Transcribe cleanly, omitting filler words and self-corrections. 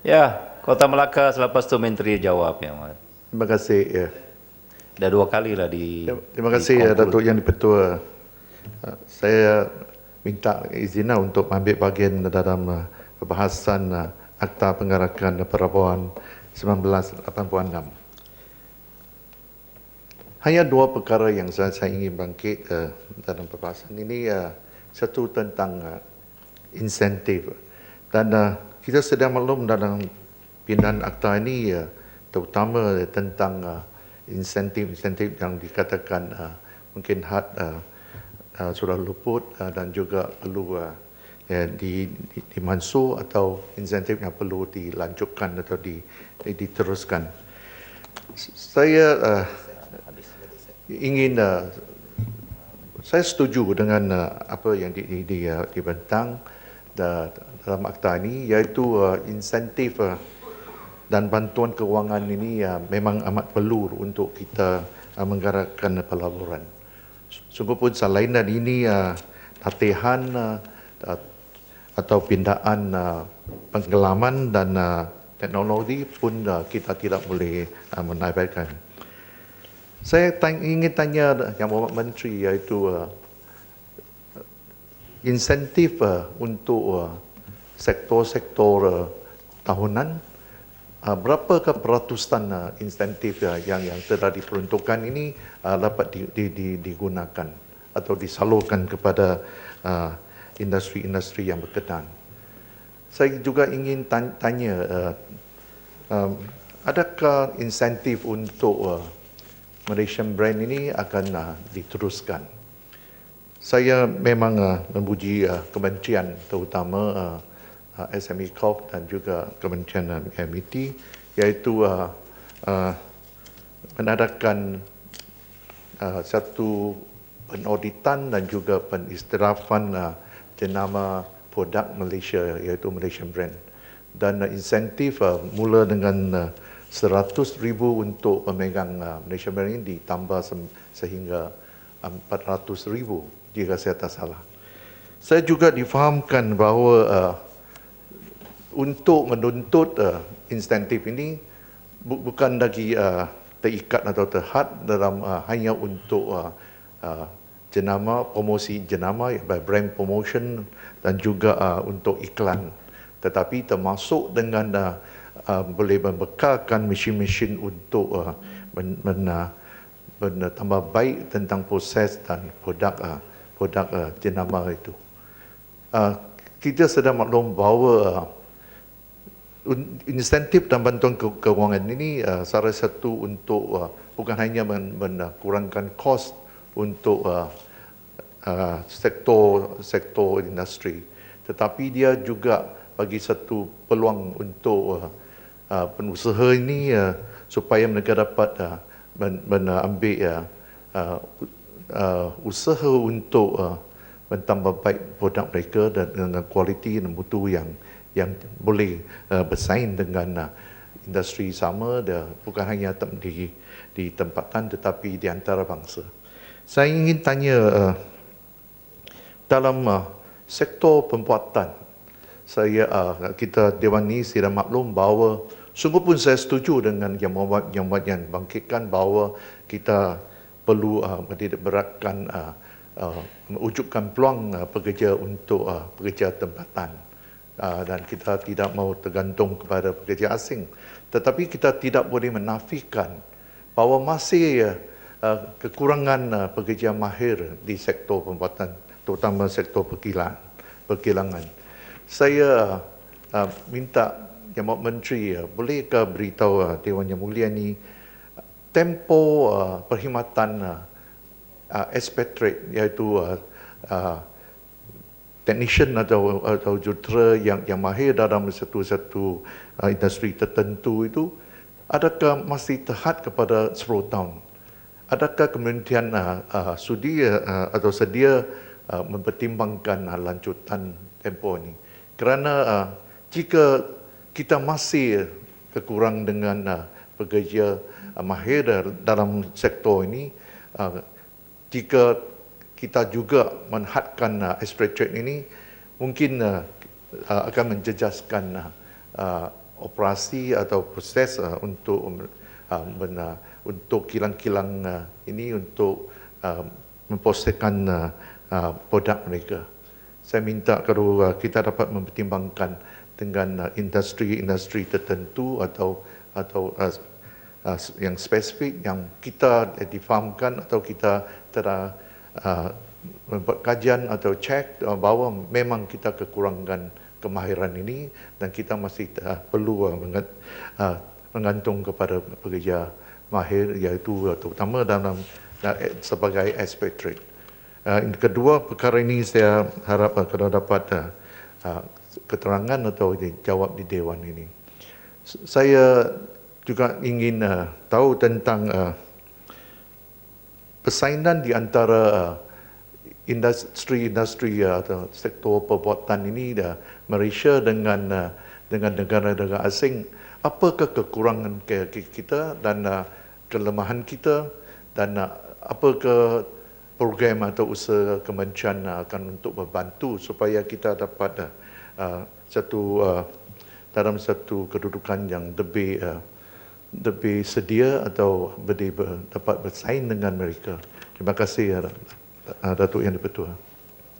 Ya, Kota Melaka selepas itu Menteri jawab ya, Mat. Terima kasih. Ya. Dah 2 kali lah Terima kasih Datuk Yang di-Pertua. Saya minta izin untuk ambil bahagian dalam perbahasan Akta Penggerakan Perabauan 1986. Hanya dua perkara yang saya ingin bangkit dalam perbahasan ini. Satu tentang insentif. Dan kita sedang maklum dalam pindahan akta ini terutama tentang insentif-insentif yang dikatakan mungkin had sudah luput dan juga perlu dimansur atau insentif yang perlu dilanjutkan atau diteruskan. Saya ingin saya setuju dengan apa yang dibentang dalam akta ini, iaitu insentif dan bantuan kewangan ini memang amat perlu untuk kita menggerakkan pelaburan. Sungguh pun selain dari ini latihan atau pindaan penggelaman dan teknologi pun kita tidak boleh menabaikan. Saya ingin tanya Yang Berhormat Menteri, iaitu insentif untuk sektor-sektor tahunan, berapakah peratusan insentif yang telah diperuntukkan ini dapat digunakan atau disalurkan kepada industri-industri yang berkenaan. Saya juga ingin tanya, adakah insentif untuk Malaysian Brand ini akan diteruskan? Saya memang memuji kementerian, terutama SME Corp dan juga Kementerian MIT, iaitu mengadakan satu penauditan dan juga penistirafan jenama produk Malaysia, iaitu Malaysian Brand. Dan insentif mula dengan 100,000 untuk pemegang Malaysian Brand ini ditambah sehingga 400,000 jika saya tak salah. Saya juga difahamkan bahawa untuk menuntut insentif ini bukan lagi terikat atau terhad dalam hanya untuk jenama, promosi jenama, brand promotion dan juga untuk iklan, tetapi termasuk dengan boleh membekalkan mesin-mesin untuk tambah baik tentang proses dan produk jenama itu. Kita sedang maklum bahawa insentif dan bantuan kewangan ini salah satu untuk bukan hanya mengurangkan kos untuk sektor industri, tetapi dia juga bagi satu peluang untuk pengusaha ini supaya mereka dapat mengambil usaha untuk mentambah baik produk mereka dan dengan kualiti dan mutu yang boleh bersaing dengan industri sama, bukan hanya di tempatan tetapi di antara bangsa. Saya ingin tanya dalam sektor pembuatan, kita Dewan ini sudah maklum bahawa sungguh pun saya setuju dengan yang bangkitkan bahawa kita perlu beratkan mewujudkan peluang pekerja untuk pekerja tempatan, dan kita tidak mahu tergantung kepada pekerja asing. Tetapi kita tidak boleh menafikan bahawa masih kekurangan pekerja mahir di sektor pembuatan, terutama sektor perkilangan. Saya minta Yang Berhormat Menteri, bolehkah beritahu Dewan Yang Mulia ni tempo perkhidmatan expatriate, iaitu technician atau jurutera yang mahir dalam satu industri tertentu itu, adakah masih terhad kepada 10 tahun? Adakah kementerian sudi atau sedia mempertimbangkan lanjutan tempoh ini? Kerana jika kita masih kekurang dengan pekerja mahir dalam sektor ini, jika kita juga menhadkan expatriate ini, mungkin akan menjejaskan operasi atau proses untuk kilang-kilang ini untuk memproseskan produk mereka. Saya minta kalau kita dapat mempertimbangkan dengan industri-industri tertentu atau yang spesifik yang kita difahamkan atau kita telah membuat kajian atau cek bahawa memang kita kekurangan kemahiran ini dan kita masih perlu menggantung kepada pekerja mahir, iaitu terutama dalam sebagai expatriate. Kedua perkara ini saya harap kalau dapat keterangan atau dijawab di Dewan ini. Saya juga ingin tahu tentang persaingan di antara industri atau sektor perbuatan ini Malaysia dengan negara-negara asing. Apakah kekurangan kita dan kelemahan kita dan apakah program atau usaha kementerian akan untuk membantu supaya kita dapat dalam satu kedudukan yang lebih sedia atau dapat bersaing dengan mereka. Terima kasih Datuk Yang di-Pertua.